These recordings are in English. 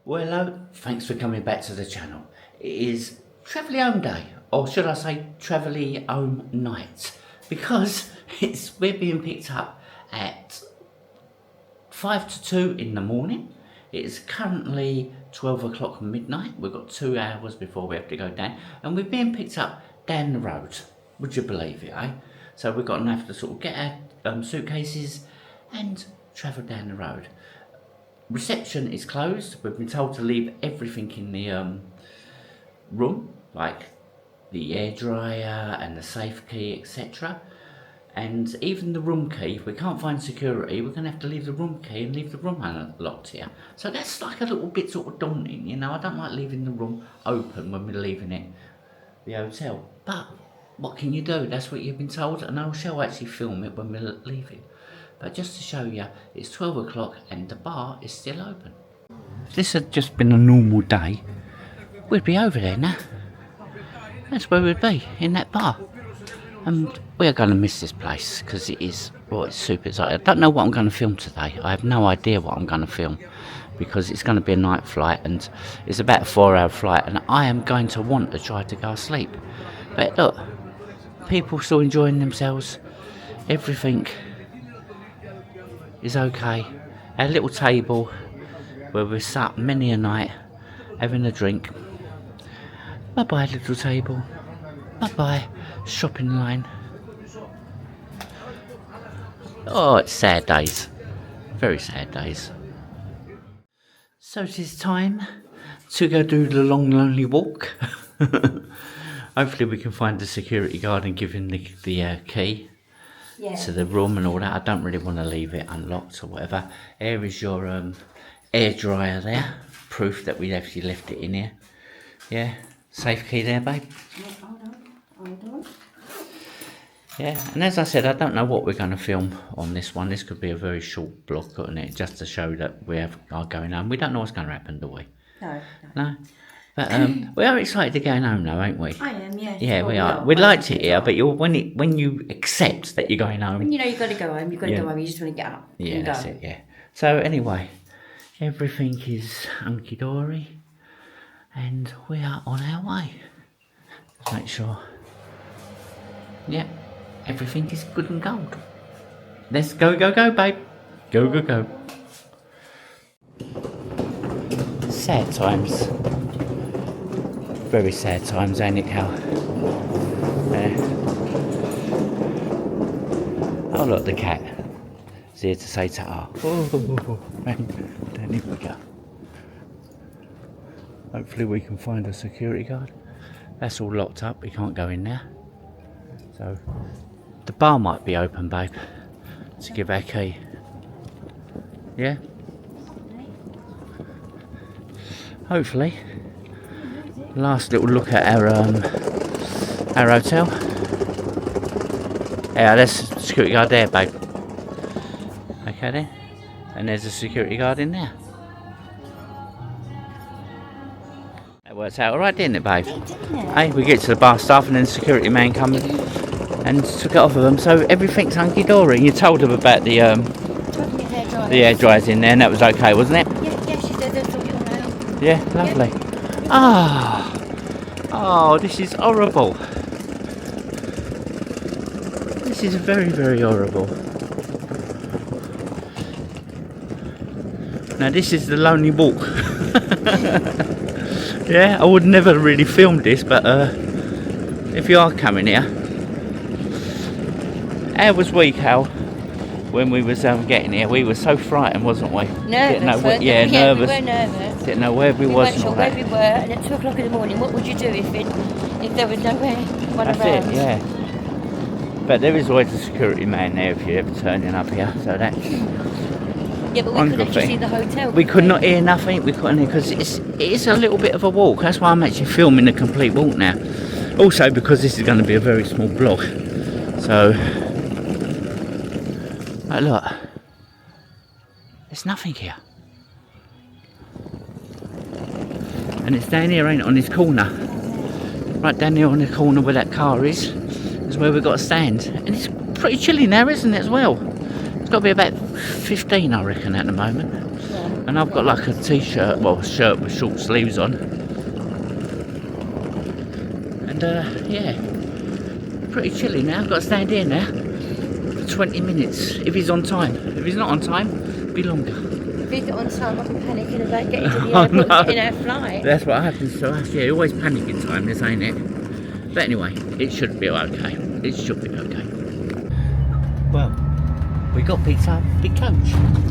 Well, hello, thanks for coming back to the channel. It is Travelly Home Day, or should I say Travelly Home Night, because we're being picked up at 5 to 2 in the morning. It is currently 12 o'clock midnight. We've got 2 hours before we have to go down, and we're being picked up down the road. Would you believe it, eh? So we're going to have to sort of get our suitcases and travel down the road. Reception is closed. We've been told to leave everything in the room, like the hairdryer and the safe key, etc. And even the room key. If we can't find security, we're going to have to leave the room key and leave the room unlocked here. So that's like a little bit sort of daunting, you know. I don't like leaving the room open when we're leaving it, the hotel. But what can you do? That's what you've been told, and I shall actually film it when we leave it. But just to show you, it's 12 o'clock and the bar is still open. If this had just been a normal day, we'd be over there now. That's where we'd be, in that bar. And we are going to miss this place because it is, well, it's super exciting. I don't know what I'm going to film today. I have no idea what I'm going to film because it's going to be a night flight and it's about a 4-hour flight, and I am going to want to try to go to sleep. But look, people still enjoying themselves. Everything is okay. Our little table where we sat many a night having a drink. Bye bye little table. Bye bye shopping line. Oh, it's sad days. Very sad days. So it is time to go do the long lonely walk. Hopefully we can find the security guard and give him the key. Yeah. To the room and all that. I don't really want to leave it unlocked or whatever. Here is your air dryer there, proof that we actually left it in here. Yeah, safe key there, babe. Hold on. Yeah, and as I said, I don't know what we're going to film on this one. This could be a very short vlog, couldn't it? Just to show that we are going home. We don't know what's going to happen, do we? No. But we are excited to go home now, aren't we? I am, yes. Yeah, we are. We liked it here, but when you accept that you're going home, when you know you've got to go home, you've got to go home. You just want to get up. Yeah, and that's go. it. Yeah. So anyway, everything is hunky dory, and we are on our way. Let's make sure. Yeah, everything is good and gold. Let's go, babe. Go. Sad times. Very sad times, ain't it, Cal? Oh look, the cat is here to say ta-ta. Then here we go. Hopefully we can find a security guard. That's all locked up, we can't go in there. So the bar might be open, babe, to give our key. Yeah? Hopefully. Last little look at our hotel. Yeah, there's a security guard there, babe. Okay then. And there's a security guard in there. That works out alright, didn't it, babe? Hey, we get to the bar staff and then the security man come and took it off of them. So everything's hunky dory. You told them about the air dryers in there, and that was okay, wasn't it? Yeah, she said that's all around. Yeah, lovely. Oh, this is horrible. This is very, very horrible. Now this is the lonely walk. Yeah, I would never really film this, but if you are coming here, how was we, Cal? When we was getting here, we were so frightened, wasn't we? Nervous. Nervous. We were nervous. Didn't know where we was. We weren't sure where we were, and at 2 o'clock in the morning, what would you do if there was nowhere around? That's it, yeah. But there is always a security man there if you're ever turning up here, so that's. Yeah, but we couldn't actually see the hotel. We could not hear nothing. We couldn't hear because it is a little bit of a walk. That's why I'm actually filming the complete walk now. Also because this is going to be a very small vlog. So. But look, there's nothing here. And it's down here, ain't it, on this corner. Right down here on the corner where that car is where we've got to stand. And it's pretty chilly now, isn't it, as well? It's got to be about 15, I reckon, at the moment. And I've got like a t-shirt, well, a shirt with short sleeves on. And yeah, pretty chilly now. I've got to stand here now for 20 minutes if he's on time. If he's not on time, it'll be longer. If he's not on time, I'll be panicking about getting to the airport and getting our flight. That's what happens to us. Yeah, always panic in time, this ain't it? But anyway, it should be okay. It should be okay. Well, we got picked up, big coach.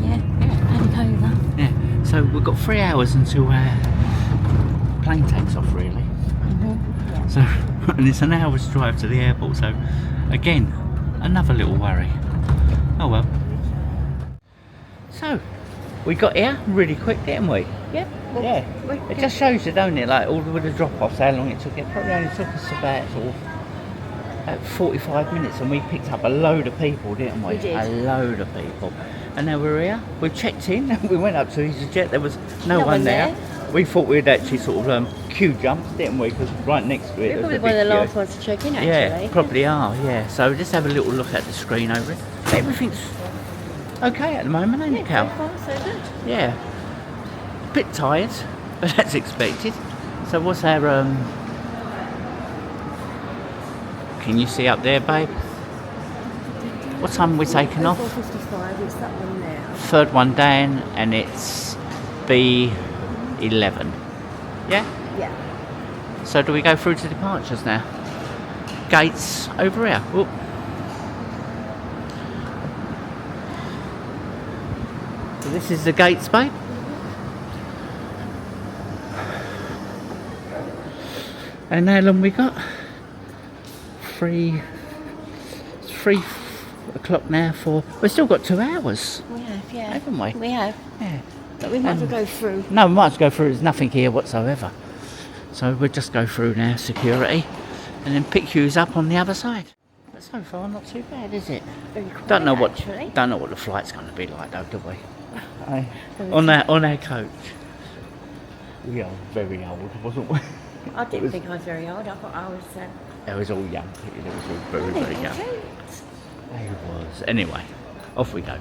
Yeah, panic over. Yeah, so we've got 3 hours until our plane takes off, really. Yeah. So, and it's an hour's drive to the airport, so again, another little worry. Oh well. So, we got here really quick, didn't we? Yeah. Well, Yeah. It just shows you, don't it, like all with the drop-offs, how long it took. It probably only took us about sort of 45 minutes, and we picked up a load of people, didn't we? We did. A load of people. And now we're here. We checked in, and we went up to Easyjet. There was no one there. We thought we'd actually sort of queue jumped, didn't we? Because right next to it, We're there's probably a one of the big last queue. ones to check in, actually. Yeah, probably are. Yeah. So just have a little look at the screen over it. Everything's okay at the moment, ain't it, Cal? So far, so good. Yeah. Bit tired, but that's expected. So what's our can you see up there, babe? What time are we taking off? 4:55, it's that one now. Third one down, and it's B11. Yeah? Yeah. So do we go through to departures now? Gates over here. Oop. So this is the gates, babe. And how long we got? 3 o'clock now for... We've still got 2 hours. We have, yeah. Haven't we? We have. Yeah. But we might as well go through. No, we might as well go through. There's nothing here whatsoever. So we'll just go through now, security, and then pick yous up on the other side. But so far, not too bad, is it? Very quiet, Don't know what the flight's going to be like, though, do we? on our coach. We are very old, wasn't we? I didn't think I was very old. I thought I was... It was all young. It was all very, very young. It was. Anyway, off we go.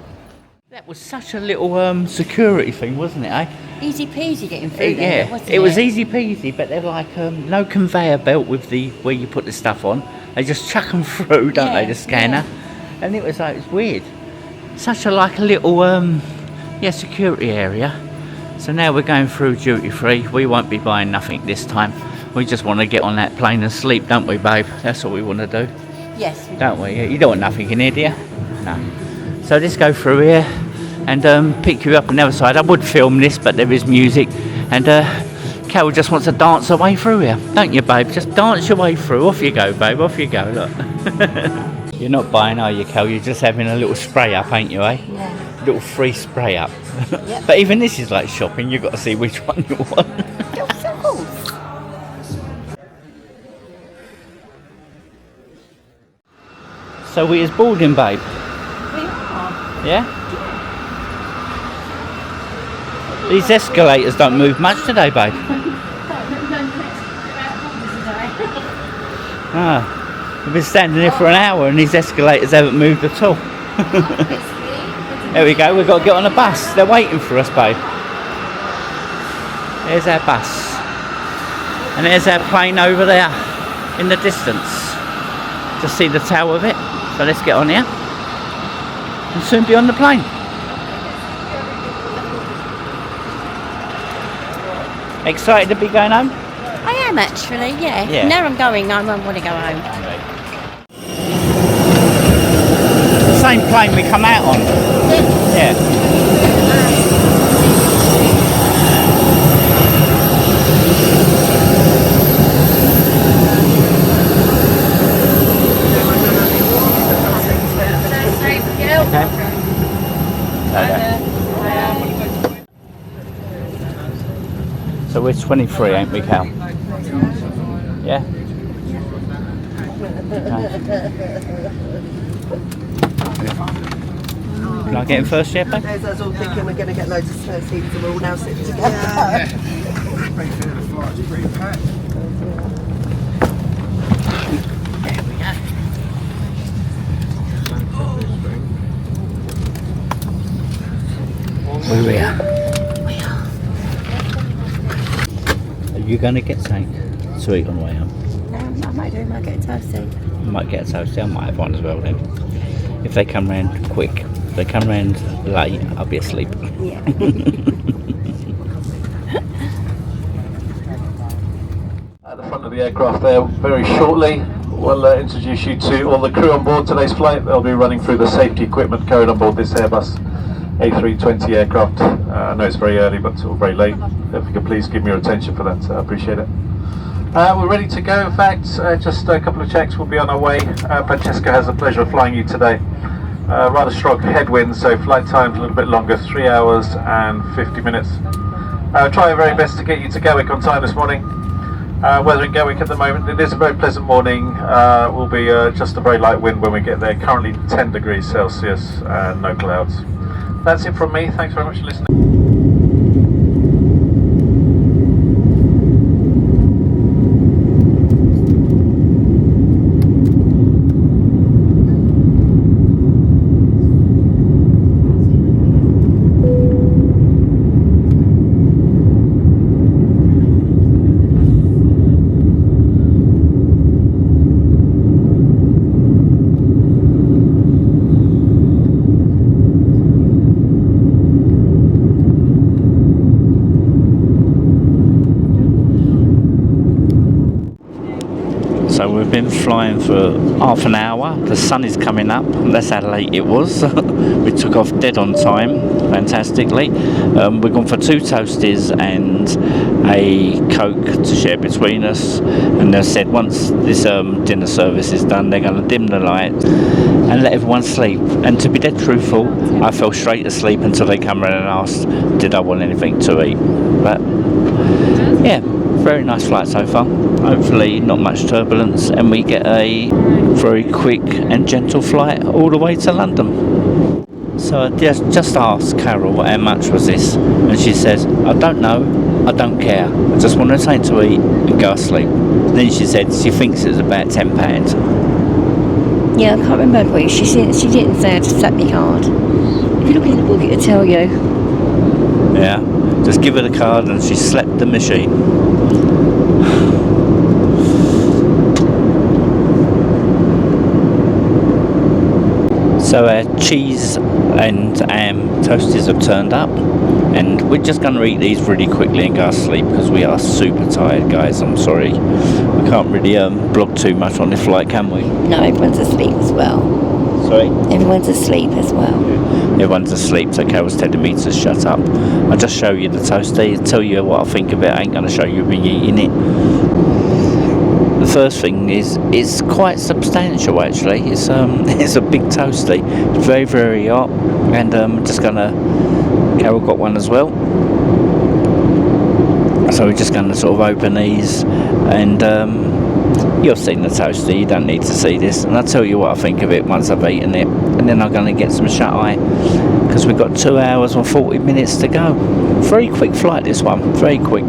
That was such a little security thing, wasn't it, eh? Easy peasy getting through there, Yeah, wasn't it was easy peasy, but they're like no conveyor belt with the where you put the stuff on. They just chuck them through, don't they, the scanner? Yeah. And it was like, it's weird. Such a like a little security area. So now we're going through duty free. We won't be buying nothing this time. We just want to get on that plane and sleep, don't we, babe? That's what we want to do. Yes, we don't we? You don't want nothing in here, do you? No. So let's go through here and pick you up on the other side. I would film this, but there is music, and Carol just wants to dance her way through here, don't you, babe? Just dance your way through. Off you go, babe. Off you go. Look. You're not buying, are you, Carol? You're just having a little spray up, ain't you, eh? Yeah. Little free spray up. Yep. But even this is like shopping. You've got to see which one you want. So we is boarding, babe. We are. Yeah? These escalators don't move much today, babe. Ah, we've been standing here for an hour and these escalators haven't moved at all. There we go, we've got to get on a bus. They're waiting for us, babe. There's our bus. And there's our plane over there in the distance. Just see the tail of it. So let's get on here and soon be on the plane. Excited to be going home? I am actually, yeah. Yeah. Now I'm going, I won't want to go home. Same plane we come out on. Yeah. So we're 23, ain't we, Cal? Yeah? Okay. Can I get in first, yeah, babe? I was all thinking we're going to get loads of spare seats and we're all now sitting together. There we go. We're here. Are you going to get something to eat on the way home? I might do. I might get a toasty. I might get a toasty. I might have one as well then. If they come round quick. If they come round late, I'll be asleep. Yeah. At the front of the aircraft there, very shortly, we'll introduce you to all the crew on board today's flight. They'll be running through the safety equipment carried on board this Airbus A320 aircraft. I know it's very early, but it's all very late. If you could please give me your attention for that, I appreciate it. We're ready to go. In fact, just a couple of checks, we'll be on our way. Francesca has the pleasure of flying you today. Rather strong headwinds, so flight time's a little bit longer, 3 hours and 50 minutes. Try our very best to get you to Gatwick on time this morning. Weather in Gatwick at the moment, it is a very pleasant morning. Will be just a very light wind when we get there. Currently 10 degrees Celsius and no clouds. That's it from me. Thanks very much for listening. So we've been flying for half an hour. The sun is coming up. That's how late it was. We took off dead on time, fantastically. We've gone for 2 toasties and a Coke to share between us. And they said once this dinner service is done, they're going to dim the lights and let everyone sleep. And to be dead truthful, I fell straight asleep until they come around and asked, did I want anything to eat? But yeah. Very nice flight so far. Hopefully not much turbulence and we get a very quick and gentle flight all the way to London. So I just asked Carol how much was this and she says, I don't know, I don't care. I just want something to eat and go to sleep. Then she said she thinks it's about £10. Yeah, I can't remember what she said. She didn't say I just slapped me card. If you look in the book, it'll tell you. Yeah, just give her the card and she slapped the machine. So our cheese and toasties have turned up and we're just going to eat these really quickly and go to sleep because we are super tired, guys. I'm sorry, we can't really blog too much on this flight, can we? No, everyone's asleep as well. Sorry? Everyone's asleep as well. Everyone's asleep, so Carol's telling me to shut up. I'll just show you the toasty, tell you what I think of it. I ain't going to show you me eating it. The first thing is it's quite substantial actually. It's it's a big toasty. It's very, very hot, and I'm just gonna. Carol got one as well. So we're just gonna sort of open these, and you've seen the toasty. You don't need to see this, and I'll tell you what I think of it once I've eaten it, and then I'm gonna get some shut eye because we've got 2 hours and 40 minutes to go. Very quick flight this one. Very quick.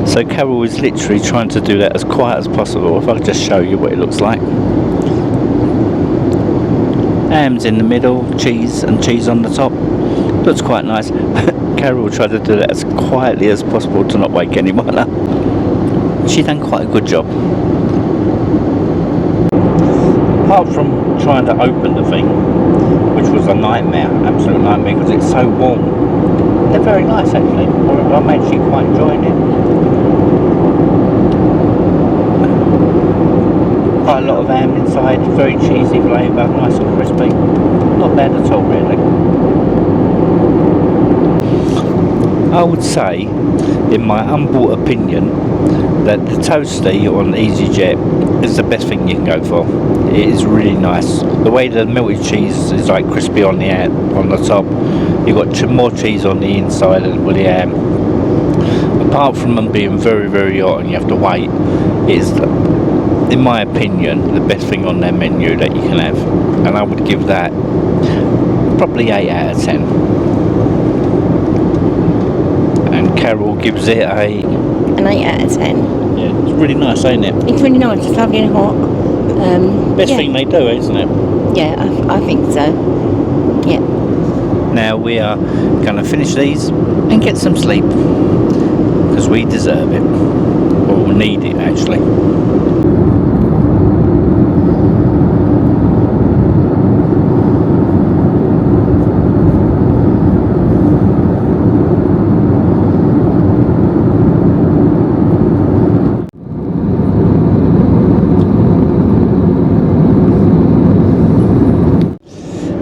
So Carol is literally trying to do that as quiet as possible. If I could just show you what it looks like. Hams in the middle, cheese and cheese on the top. Looks quite nice. Carol tried to do that as quietly as possible to not wake anyone up. She done quite a good job. Apart from trying to open the thing, which was a nightmare, absolute nightmare because it's so warm. They're very nice actually. I'm actually quite enjoying it. Quite a lot of ham inside, very cheesy flavour, nice and crispy. Not bad at all really. I would say, in my humble opinion, that the toasty on Easyjet is the best thing you can go for. It is really nice. The way the melted cheese is like crispy on the top, you've got more cheese on the inside with the ham. apart from them being very, very hot and you have to wait, it's, in my opinion, the best thing on their menu that you can have. And I would give that probably 8 out of 10. And Carol gives it an 8 out of 10. Yeah, it's really nice, ain't it? It's really nice, it's lovely and hot. Best thing they do, isn't it? Yeah, I think so. Yeah. Now we are going to finish these and get some sleep, because we deserve it, or need it actually.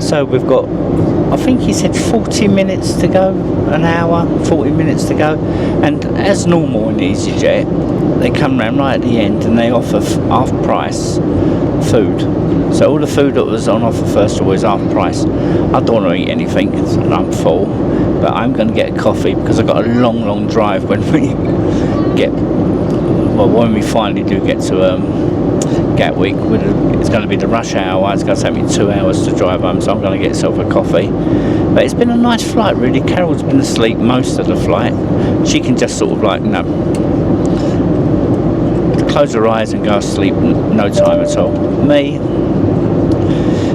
So we've got, I think he said 40 minutes to go, an hour, 40 minutes to go. And as normal in Easyjet, they come round right at the end and they offer half price food. So all the food that was on offer first of all is half price. I don't want to eat anything and I'm full, but I'm going to get a coffee because I've got a long drive when we when we finally do get to Gatwick. It's going to be the rush hour. It's going to take me 2 hours to drive home, so I'm going to get myself a coffee. But it's been a nice flight, really. Carol's been asleep most of the flight. She can just sort of like, close her eyes and go to sleep, no time at all. Me,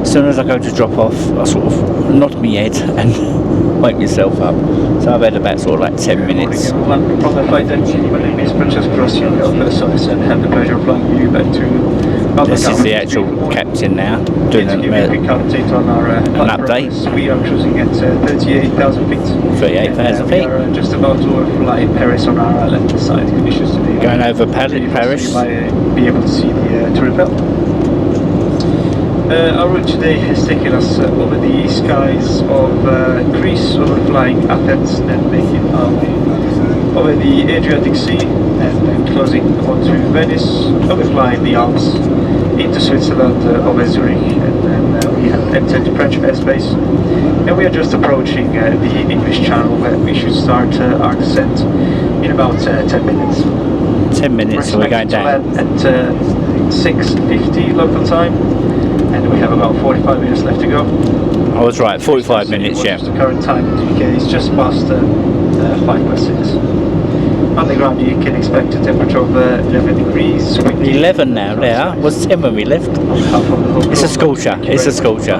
as soon as I go to drop off, I sort of nod my head and wake myself up. So I've had about sort of like 10 minutes. Everyone, from the flight engine, my name is Princess Crossing service and have the pleasure of flying you back to This is the actual captain now, doing an update on our update. We are cruising at 38,000 feet. 38,000 feet. We are just about to fly Paris on our left side conditions today. Going over Paris. You might be able to see the tourist belt. Our route today has taken us over the skies of Greece, overflying Athens, and making our way over the Adriatic Sea, and then closing onto Venice, overflying the Alps into Switzerland over Zurich, and then we have entered French airspace, and we are just approaching the English Channel, where we should start our descent in about 10 minutes. 10 minutes, so we're going down. At 6:50 local time, and we have about 45 minutes left to go. I was right, 45 minutes, yeah. The current time in the UK is just past 6:05. On the ground you can expect a temperature of 11 degrees. 11 now, there. Was 10 when we left. It's a scorcher, it's a scorcher.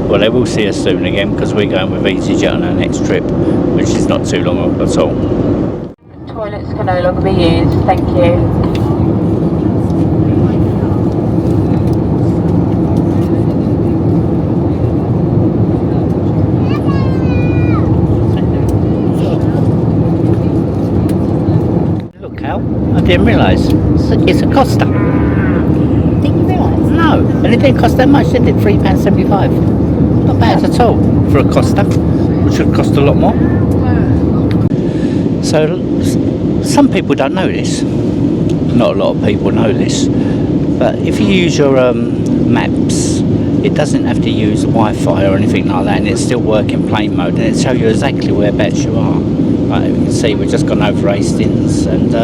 Well, they will see us soon again, because we're going with Easyjet on our next trip, which is not too long at all. Toilets can no longer be used, thank you. I didn't realise. It's a Costa. Didn't you realise? No, and it didn't cost that much, did it? £3.75. Not bad at all for a Costa, which would cost a lot more. So, some people don't know this. Not a lot of people know this. But if you use your maps, it doesn't have to use Wi-Fi or anything like that, and it's still work in plane mode, and it tells you exactly whereabouts you are. Like you can see, we've just gone over Hastings, and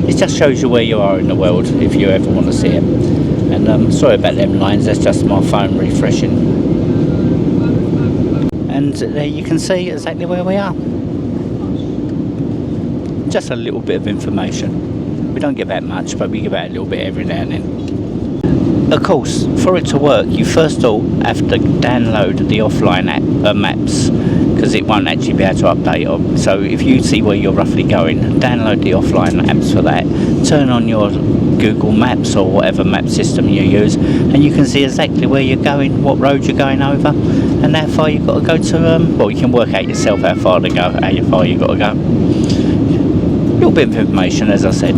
it just shows you where you are in the world if you ever want to see it. And sorry about them lines, that's just my phone refreshing. And there you can see exactly where we are. Just a little bit of information. We don't give out much, but we give out a little bit every now and then. Of course, for it to work, you first of all have to download the offline app, maps, because it won't actually be able to update them. So if you see where you're roughly going, download the offline apps for that, turn on your Google Maps or whatever map system you use, and you can see exactly where you're going, what road you're going over, and how far you've got to go to, well, you can work out yourself how far to go, how far you've got to go. A little bit of information, as I said.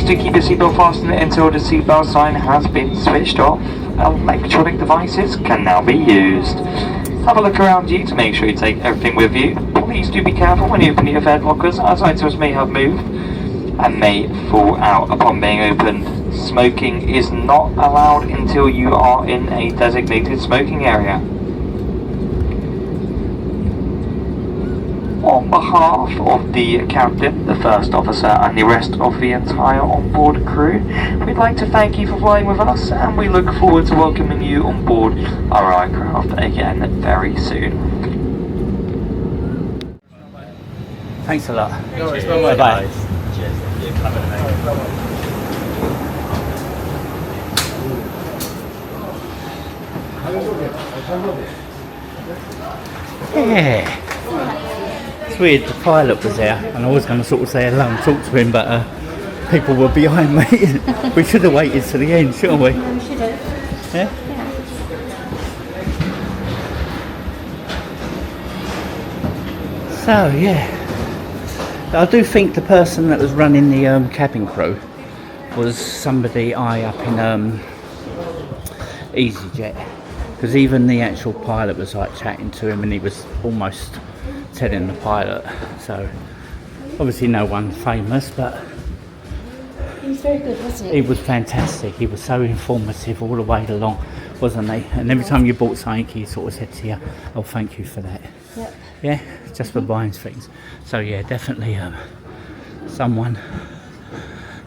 Please do keep your seatbelt fastened until the seatbelt sign has been switched off. Electronic devices can now be used. Have a look around you to make sure you take everything with you. Please do be careful when you open your fare lockers, as items may have moved and may fall out upon being opened. Smoking is not allowed until you are in a designated smoking area. On behalf of the captain, the first officer and the rest of the entire onboard crew, we'd like to thank you for flying with us, and we look forward to welcoming you on board our aircraft again very soon. Thanks a lot. Bye-bye. Yeah. It's weird, the pilot was there and I was going to sort of say hello and talk to him, but people were behind me. We should have waited to the end, shouldn't we? We should have. Yeah? So, yeah. I do think the person that was running the cabin crew was somebody high up in Easyjet, because even the actual pilot was like chatting to him and he was almost telling the pilot. So obviously no one famous, but He was very good, wasn't he? he was fantastic. He was so informative all the way along, wasn't he? And every time you bought something he sort of said to you, oh, thank you for that. Yep. Yeah, just for buying things. So yeah, definitely someone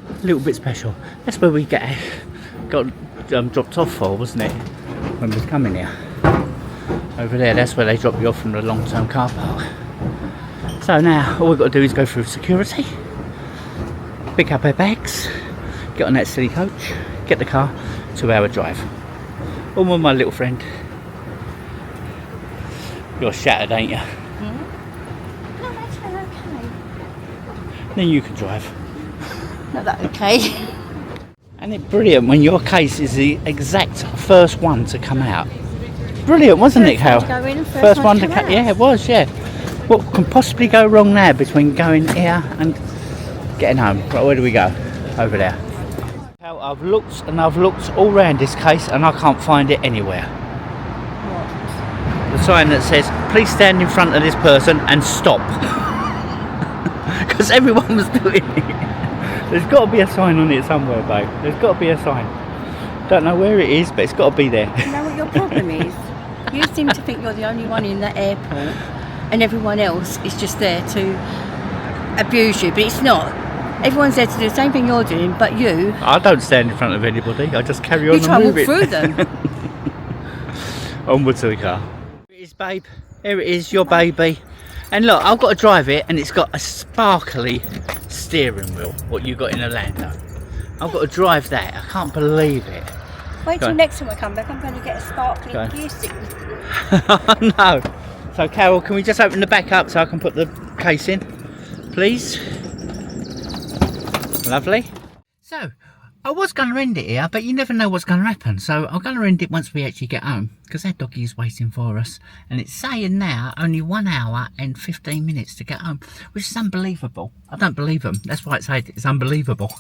a little bit special. That's where we got dropped off for, wasn't it, when we was coming here? Over there, that's where they drop you off from the long-term car park. So now all we've got to do is go through security, pick up our bags, get on that silly coach, get the car, 2-hour drive. All with my little friend. You're shattered, ain't you? No, that's okay. Then you can drive. Not that okay. And it's brilliant when your case is the exact first one to come out. Brilliant, wasn't it, Cal? First one to go in and first one to come out. Yeah, it was, yeah. What can possibly go wrong now between going here and getting home? Right, where do we go? Over there. Cal, I've looked and I've looked all round this case and I can't find it anywhere. The sign that says, please stand in front of this person and stop. Because everyone was doing it. There's got to be a sign on it somewhere, babe. There's got to be a sign. Don't know where it is, but it's got to be there. You know what your problem is? You seem to think you're the only one in that airport and everyone else is just there to abuse you, but it's not. Everyone's there to do the same thing you're doing, but you... I don't stand in front of anybody. I just carry on You try and and move walk it. through them. Onward to the car. Here it is, babe. Here it is, your baby. And look, I've got to drive it and it's got a sparkly steering wheel, what you got in a Lando. I've got to drive that. I can't believe it. Wait Go till on. next time I come back, I'm going to get a sparkling Go on. gear stick. No. So Carol, can we just open the back up so I can put the case in, please? Lovely. So, I was going to end it here, but you never know what's going to happen. So I'm going to end it once we actually get home, because that doggy is waiting for us. And it's saying now only 1 hour and 15 minutes to get home, which is unbelievable. I don't believe them. That's why it's unbelievable.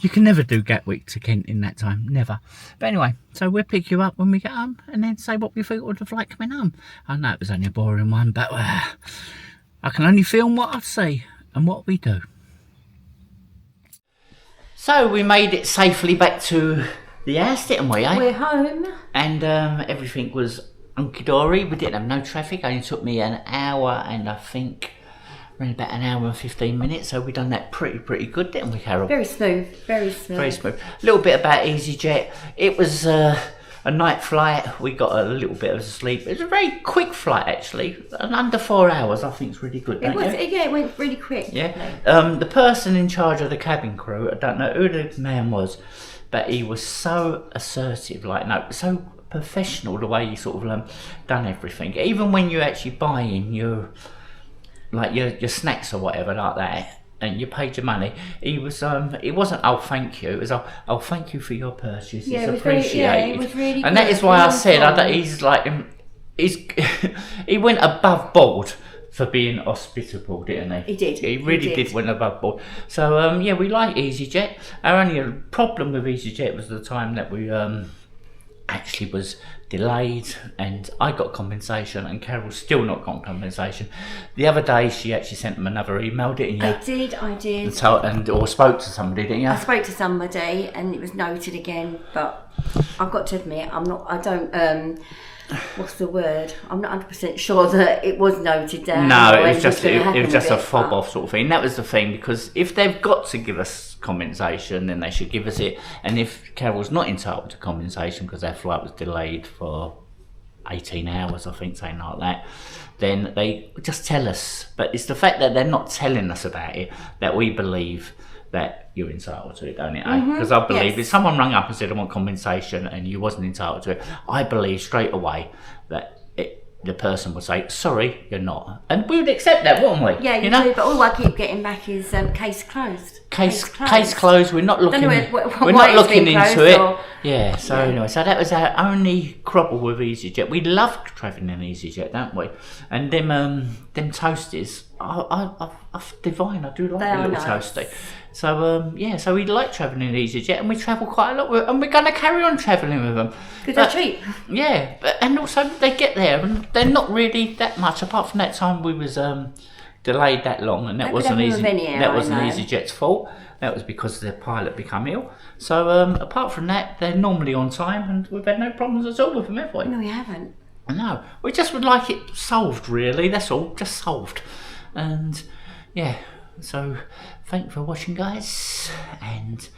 You can never do Gatwick to Kent in that time. Never. But anyway, so we'll pick you up when we get home and then say what we thought of the flight coming home. I know it was only a boring one, but I can only film what I see and what we do. So we made it safely back to the house, didn't we, eh? We're home. And everything was hunky-dory. We didn't have no traffic. It only took me an hour and I think around about an hour and 15 minutes. So we done that pretty good, didn't we, Carol? Very smooth, very smooth. Very smooth. A little bit about Easyjet. It was a night flight. We got a little bit of sleep. It was a very quick flight, actually. And under 4 hours, I think, is really good, don't you? Yeah, it went really quick. Yeah. The person in charge of the cabin crew, I don't know who the man was, but he was so assertive, so professional the way he sort of done everything. Even when you actually buy in your snacks or whatever like that, and you paid your money, he was it wasn't oh thank you, it was oh thank you for your purchase, Yeah, it's it was very- appreciated. yeah, it was really and that good. is why I Really said good. he's he went above board for being hospitable, didn't he? He did. He really did went above board. So yeah, we like EasyJet. Our only problem with EasyJet was the time that we actually was delayed, and I got compensation, and Carol still not got compensation. The other day, she actually sent them another email, didn't you? I did. Or spoke to somebody, didn't you? I spoke to somebody, and it was noted again. But I've got to admit, I don't. What's the word? I'm not 100% sure that it was noted down. No, it was just a fob off sort of thing. That was the thing, because if they've got to give us compensation, then they should give us it. And if Carol's not entitled to compensation because their flight was delayed for 18 hours, I think, something like that, then they just tell us. But it's the fact that they're not telling us about it that we believe that you're entitled to it, don't it? Because I believe if someone rang up and said I want compensation and you wasn't entitled to it, I believe straight away that the person would say, sorry, you're not. And we would accept that, wouldn't we? Yeah, you know? Do, but all I keep getting back is case closed. Case closed. We're not looking. We're not looking into it. Yeah. So anyway, so that was our only trouble with EasyJet. We love travelling in EasyJet, don't we? And them toasties are divine. I do like the little toasty. So so we like travelling in EasyJet, and we travel quite a lot with, and we're going to carry on travelling with them. Because they're cheap. Yeah, and also they get there, and they're not really that much. Apart from that time we was delayed that long, and that wasn't EasyJet's fault. That was because their pilot became ill. So apart from that, they're normally on time, and we've had no problems at all with them, have we? No, we haven't. No, we just would like it solved, really. That's all, just solved. And yeah, so thank you for watching, guys, and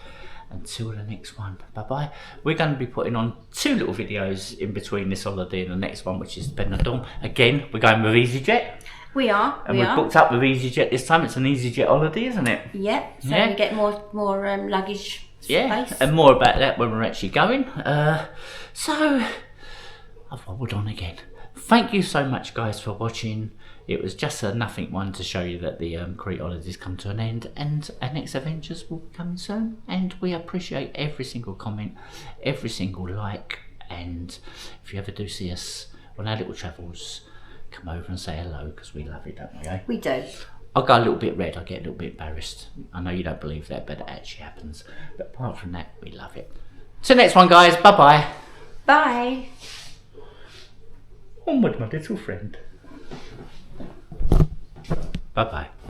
until the next one, bye bye. We're going to be putting on 2 little videos in between this holiday and the next one, which is Benidorm. Again, we're going with EasyJet. We are. And we've booked up with EasyJet this time. It's an EasyJet holiday, isn't it? Yep. So we get more luggage space. And more about that when we're actually going. So I've wobbled on again. Thank you so much, guys, for watching. It was just a nothing one to show you that the Crete holidays come to an end, and our next adventures will be coming soon. And we appreciate every single comment, every single like. And if you ever do see us on our little travels, come over and say hello, because we love it, don't we? Eh? We do. I go a little bit red, I get a little bit embarrassed. I know you don't believe that, but it actually happens. But apart from that, we love it. Till next one, guys. Bye bye. Bye. Onward, my little friend. Bye bye.